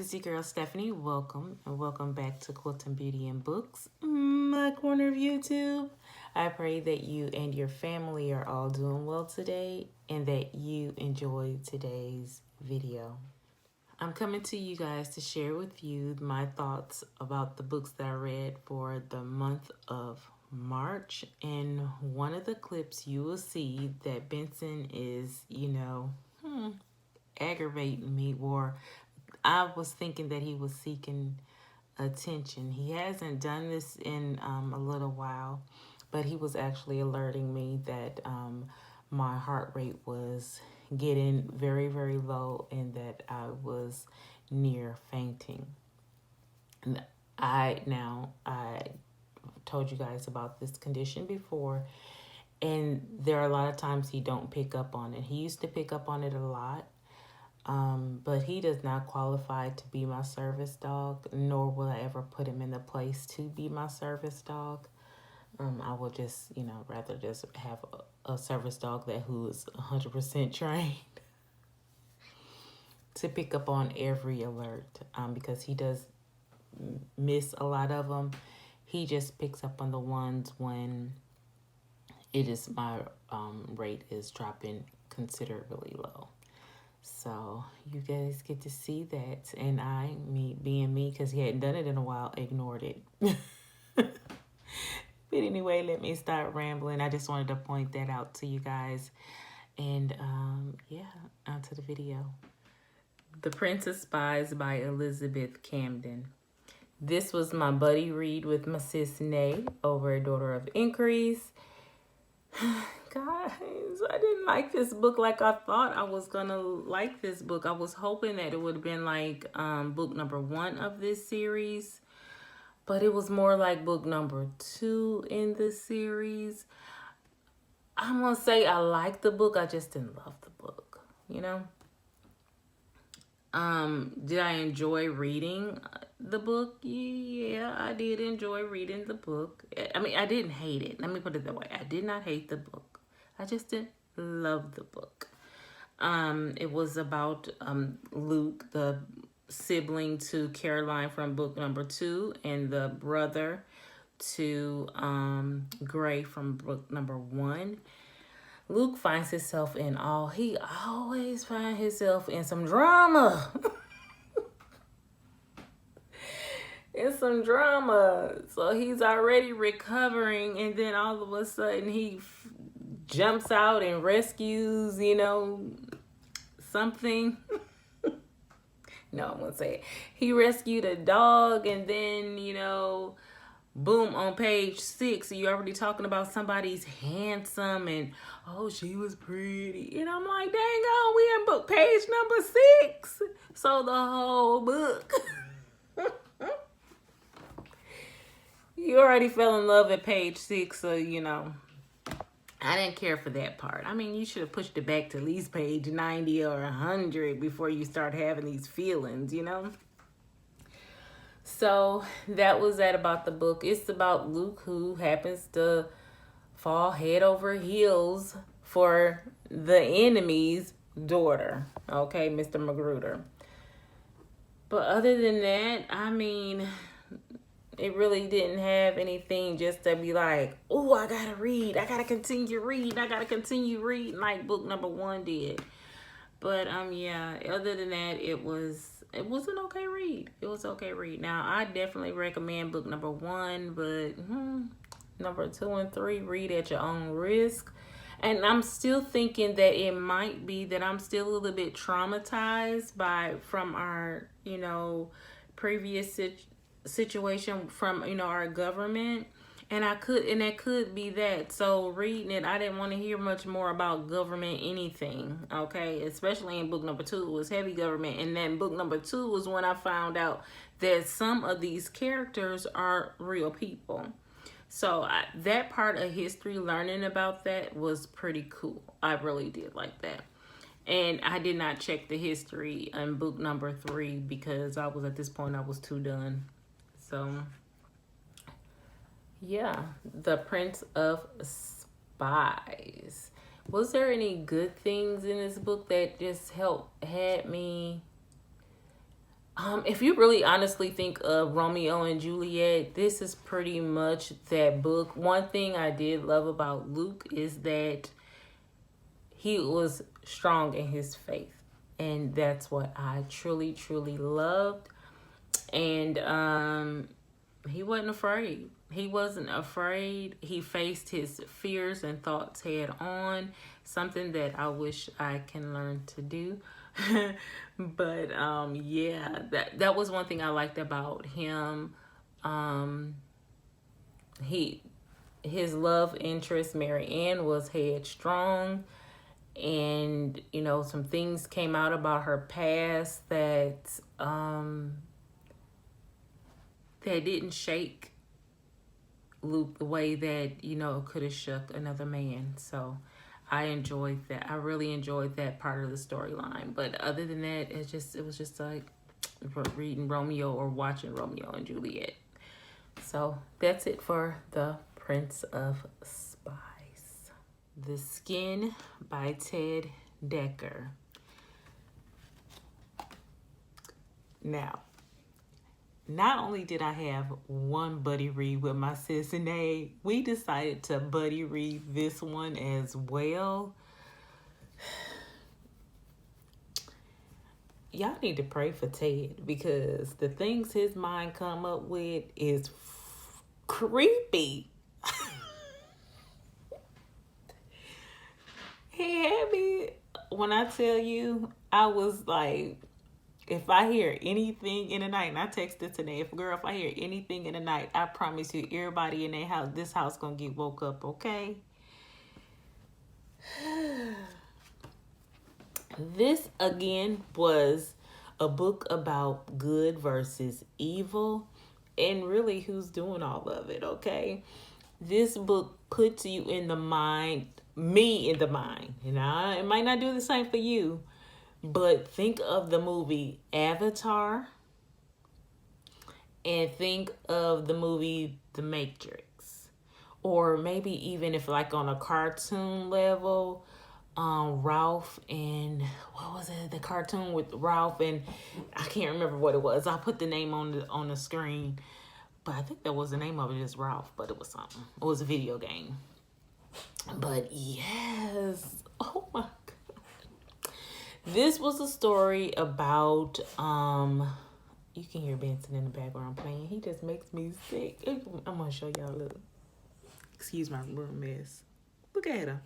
It's your girl Stephanie. Welcome and welcome back to Quilting Beauty and Books, my corner of YouTube. I pray that you and your family are all doing well today and that you enjoyed today's video. I'm coming to you guys to share with you my thoughts about the books that I read for the month of March. And one of the clips you will see that Benson is, aggravating me, or I was thinking that he was seeking attention. He hasn't done this in a little while, but he was actually alerting me that my heart rate was getting very, very low and that I was near fainting. And I told you guys about this condition before, and there are a lot of times he don't pick up on it. He used to pick up on it a lot. But he does not qualify to be my service dog, nor will I ever put him in the place to be my service dog. I will just, rather just have a service dog who is 100% trained to pick up on every alert, because he does miss a lot of them. He just picks up on the ones when my rate is dropping considerably low. So you guys get to see that, and me being me, because he hadn't done it in a while, ignored it. But anyway, let me start rambling. I just wanted to point that out to you guys. And onto the video. The Prince of Spies by Elizabeth Camden. This was my buddy read with my sis Nay over a Daughter of Increase. Guys, I didn't like this book like I thought I was gonna like this book. I was hoping that it would have been like book number 1 of this series, but it was more like book number 2 in the series. I'm gonna say I liked the book, I just didn't love the book, Did I enjoy reading the book? Yeah, I did enjoy reading the book. I mean, I didn't hate it. Let me put it that way. I did not hate the book. I just didn't love the book. It was about Luke, the sibling to Caroline from book number 2, and the brother to Gray from book number 1. Luke finds himself he always finds himself in some drama. In some drama. So he's already recovering, and then all of a sudden he jumps out and rescues, something. No, I won't say it. He rescued a dog, and then, boom, on page 6, you're already talking about somebody's handsome and, oh, she was pretty. And I'm like, dang on, we in book page number 6. So the whole book. You already fell in love at page 6, so, I didn't care for that part. I mean, you should have pushed it back to at least page 90 or 100 before you start having these feelings, So that was that about the book. It's about Luke, who happens to fall head over heels for the enemy's daughter. Okay, Mr. Magruder. But other than that, I mean, it really didn't have anything just to be like, oh, I gotta read. I gotta continue reading. Like book number 1 did. But other than that, it was an okay read. It was okay read. Now, I definitely recommend book number 1, but number 2 and 3, read at your own risk. And I'm still thinking that it might be that I'm still a little bit traumatized from our, previous situation from, our government. And that could be that. So reading it, I didn't want to hear much more about government anything, okay? Especially in book number 2, it was heavy government. And then book number 2 was when I found out that some of these characters are real people. So that part of history, learning about that was pretty cool. I really did like that. And I did not check the history in book number 3 because at this point, I was too done. So yeah, The Prince of Spies. Was there any good things in this book that just had me If you really honestly think of Romeo and Juliet, this is pretty much that book. One thing I did love about Luke is that he was strong in his faith. And that's what I truly, truly loved. And he wasn't afraid. He wasn't afraid. He faced his fears and thoughts head on. Something that I wish I can learn to do. But yeah, that was one thing I liked about him. His love interest, Mary Ann, was headstrong, and you know, some things came out about her past that that didn't shake Luke the way that, you know, could have shook another man. So I enjoyed that. I really enjoyed that part of the storyline. But other than that, it was just like reading Romeo or watching Romeo and Juliet. So that's it for the Prince of Spies. The Skin by Ted Decker. Now, not only did I have one buddy read with my sis and we decided to buddy read this one as well. Y'all need to pray for Ted, because the things his mind come up with is creepy. He had me, when I tell you, I was like, if I hear anything in the night, and I texted today, if I hear anything in the night, I promise you, everybody in this house gonna get woke up, okay? This, again, was a book about good versus evil, and really who's doing all of it, okay? This book puts you in the mind, me in the mind. You know, it might not do the same for you, but think of the movie Avatar and think of the movie The Matrix. Or maybe even if like on a cartoon level, Ralph and, what was it? The cartoon with Ralph and, I can't remember what it was. I'll put the name on the screen. But I think that was the name of it, is Ralph, but it was something. It was a video game. But yes, oh my God. This was a story about, you can hear Benson in the background playing. He just makes me sick. I'm going to show y'all a little. Excuse my room mess. Look at him.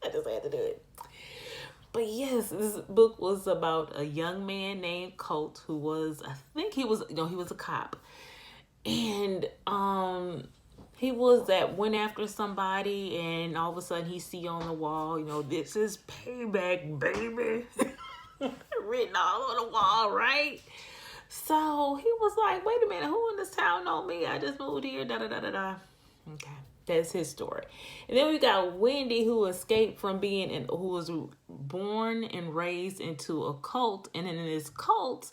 I just had to do it. But yes, this book was about a young man named Colt who was, I think he was a cop. And he went after somebody, and all of a sudden he see on the wall, this is payback, baby. Written all on the wall, right? So he was like, wait a minute, who in this town know me? I just moved here, da-da-da-da-da. Okay, that's his story. And then we got Wendy, who escaped from who was born and raised into a cult. And in this cult,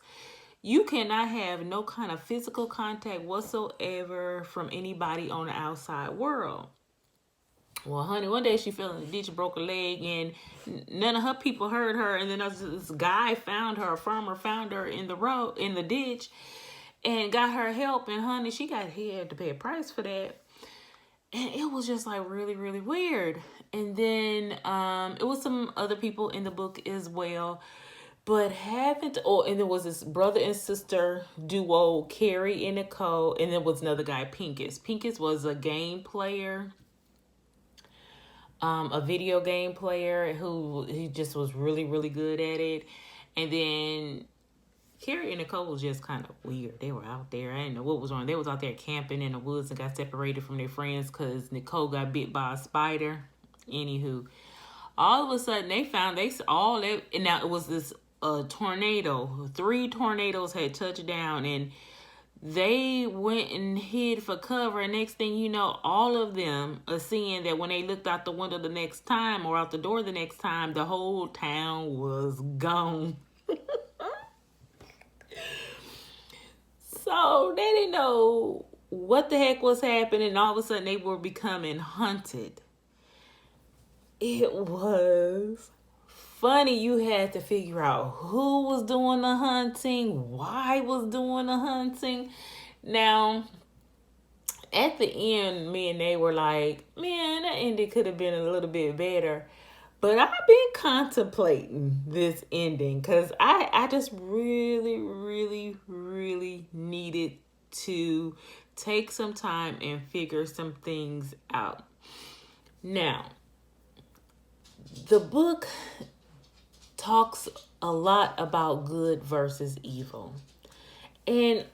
you cannot have no kind of physical contact whatsoever from anybody on the outside world. Well, honey, one day she fell in the ditch, broke a leg, and none of her people heard her. And then this guy found her, a farmer found her in the ditch, and got her help. And honey, she had to pay a price for that. And it was just like really, really weird. And then it was some other people in the book as well. But and there was this brother and sister duo, Carrie and Nicole, and there was another guy, Pincus. Pincus was a game player, a video game player he just was really, really good at it. And then Carrie and Nicole was just kind of weird. They were out there. I didn't know what was wrong. They was out there camping in the woods and got separated from their friends because Nicole got bit by a spider. Anywho, all of a sudden and now it was this tornado. 3 tornadoes had touched down, and they went and hid for cover. And next thing you know, all of them are seeing that when they looked out the window the next time or out the door the next time, the whole town was gone. So they didn't know what the heck was happening. And all of a sudden they were becoming hunted. It was funny. You had to figure out who was doing the hunting, why was doing the hunting. Now, at the end, me and they were like, man, that ending could have been a little bit better. But I've been contemplating this ending because I just really, really, really needed to take some time and figure some things out. Now, the book talks a lot about good versus evil. And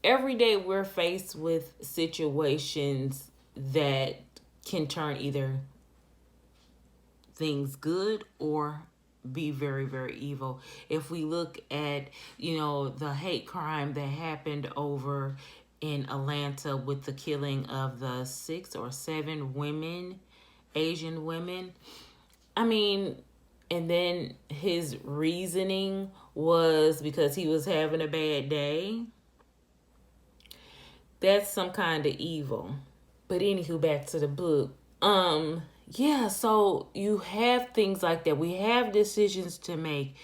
every day we're faced with situations that can turn either things good or be very, very evil. If we look at, the hate crime that happened over in Atlanta with the killing of the 6 or 7 women, Asian women, I mean, and then his reasoning was because he was having a bad day. That's some kind of evil. But anywho, back to the book. Yeah, so you have things like that. We have decisions to make.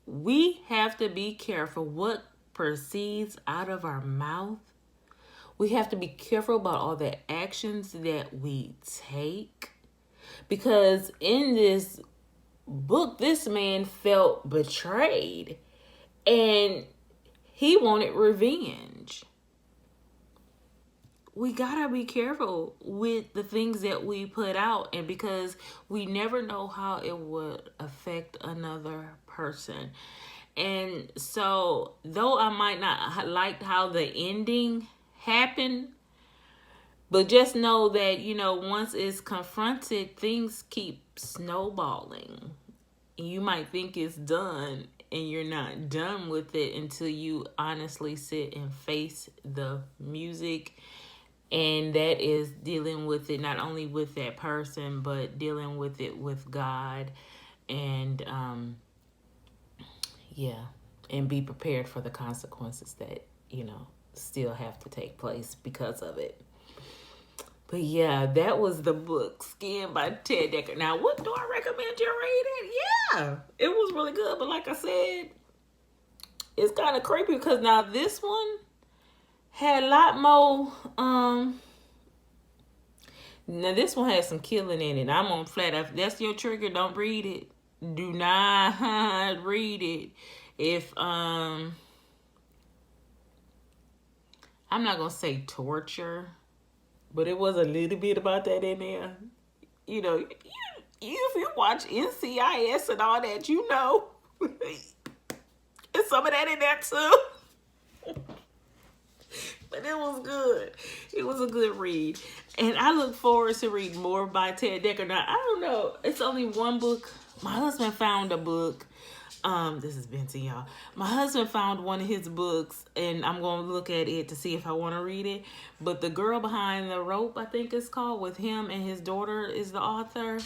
We have to be careful what proceeds out of our mouth. We have to be careful about all the actions that we take. Because in this book, this man felt betrayed and he wanted revenge. We gotta be careful with the things that we put out, and because we never know how it would affect another person. And so, though I might not like how the ending happened, but just know that, once it's confronted, things keep snowballing. You might think it's done, and you're not done with it until you honestly sit and face the music. And that is dealing with it not only with that person, but dealing with it with God. And and be prepared for the consequences that, still have to take place because of it. But yeah, that was the book, Skin by Ted Dekker. Now, what do I recommend you read it? Yeah, it was really good. But like I said, it's kind of creepy because now this one had a lot more. Now this one has some killing in it. I'm on flat. If that's your trigger, don't read it. Do not read it. If I'm not gonna say torture, but it was a little bit about that in there. If you watch NCIS and all that, it's some of that in there too. But it was good. It was a good read. And I look forward to reading more by Ted Dekker. Now, I don't know. It's only one book. My husband found a book. This is Benson, y'all. My husband found one of his books, and I'm going to look at it to see if I want to read it. But The Girl Behind the Rope, I think it's called, with him and his daughter is the author.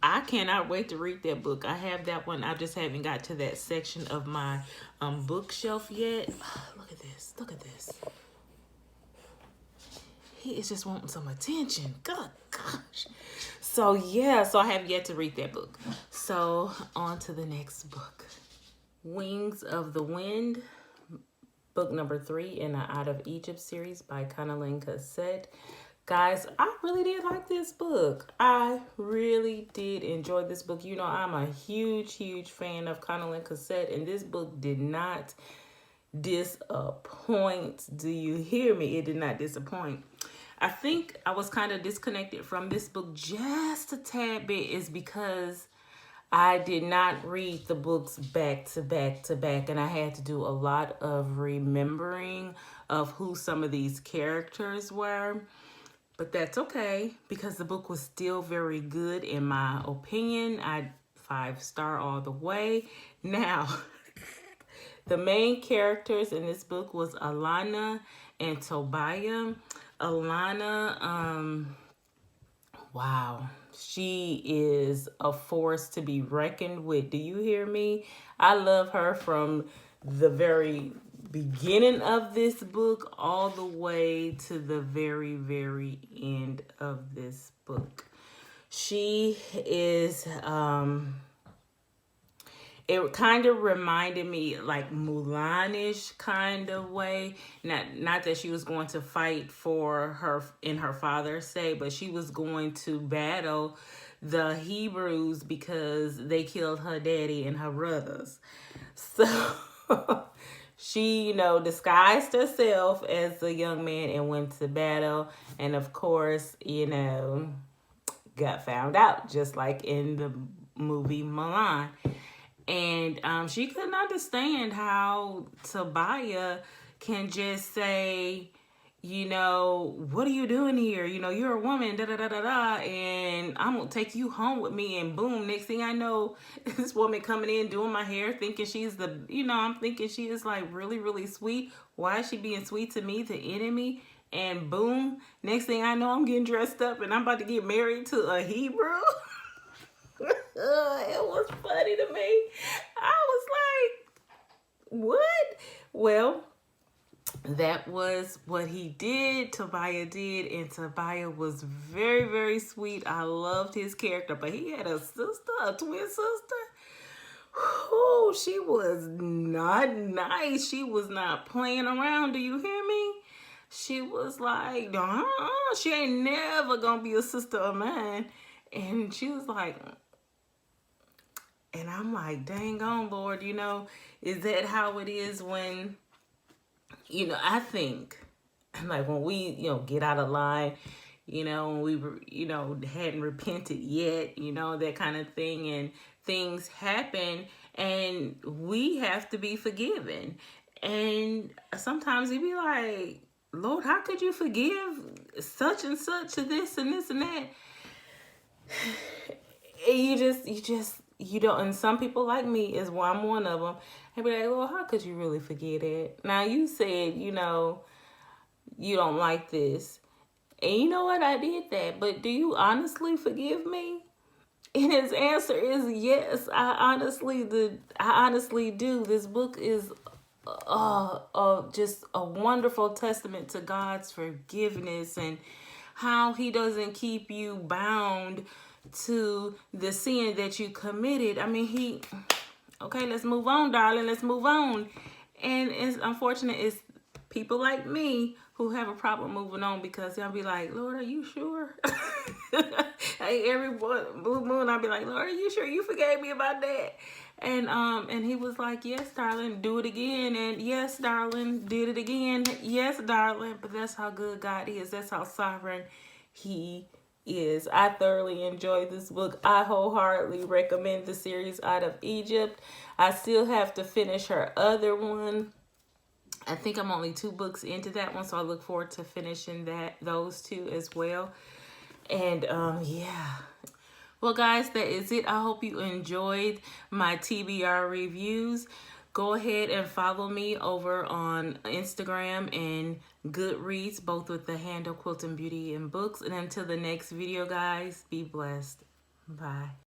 I cannot wait to read that book. I have that one. I just haven't got to that section of my bookshelf yet. Look at this. Look at this. He is just wanting some attention. God, gosh. So, yeah. So, I have yet to read that book. So, on to the next book. Wings of the Wind. Book number 3 in the Out of Egypt series by Connelly Cassette. Guys, I really did like this book. I really did enjoy this book. I'm a huge, huge fan of Connelly Cassette, and this book did not disappoint. Do you hear me? It did not disappoint. I think I was kind of disconnected from this book just a tad bit is because I did not read the books back to back to back, and I had to do a lot of remembering of who some of these characters were. But that's okay because the book was still very good in my opinion. I 5-star all the way. Now, the main characters in this book was Alana and Tobiah. Alana, wow, she is a force to be reckoned with. Do you hear me? I love her from the very beginning of this book all the way to the very, very end of this book. She is it kind of reminded me like Mulan-ish kind of way. Not that she was going to fight for her in her father's sake, but she was going to battle the Hebrews because they killed her daddy and her brothers. So she, disguised herself as a young man and went to battle. And of course, got found out, just like in the movie Mulan. And she couldn't understand how Tobiah can just say, what are you doing here? You're a woman, da da da da da, and I'm gonna take you home with me. And boom, next thing I know, this woman coming in doing my hair, thinking she's I'm thinking she is like really, really sweet. Why is she being sweet to me, the enemy? And boom, next thing I know, I'm getting dressed up and I'm about to get married to a Hebrew. It was funny to me. I was like, what? Well, that was what he did, Tobiah did, and Tobiah was very, very sweet. I loved his character, but he had a sister, a twin sister. Oh, she was not nice. She was not playing around. Do you hear me? She was like, she ain't never gonna be a sister of mine. And she was like, and I'm like, dang on, Lord, is that how it is when, I think, like when we, get out of line, when we were, hadn't repented yet, that kind of thing, and things happen and we have to be forgiven. And sometimes you be like, Lord, how could you forgive such and such, this and this and that? And you don't, and some people like me is why I'm one of them. They be like, well, how could you really forget it? Now you said, you don't like this. And you know what? I did that. But do you honestly forgive me? And his answer is yes. I honestly do. This book is just a wonderful testament to God's forgiveness and how he doesn't keep you bound to the sin that you committed. I mean, okay, let's move on, darling. Let's move on. And it's unfortunate, it's people like me who have a problem moving on because they'll be like, Lord, are you sure? Every blue moon, I'll be like, Lord, are you sure you forgave me about that? And he was like, yes, darling, do it again. And yes, darling, did it again. Yes, darling. But that's how good God is. That's how sovereign he is. I thoroughly enjoyed this book. I wholeheartedly recommend the series Out of Egypt. I still have to finish her other one. I think I'm only 2 books into that one, so I look forward to finishing those 2 as well. And yeah. Well, guys, that is it. I hope you enjoyed my TBR reviews. Go ahead and follow me over on Instagram and Goodreads, both with the handle Quilting Beauty and Books. And until the next video, guys, be blessed. Bye.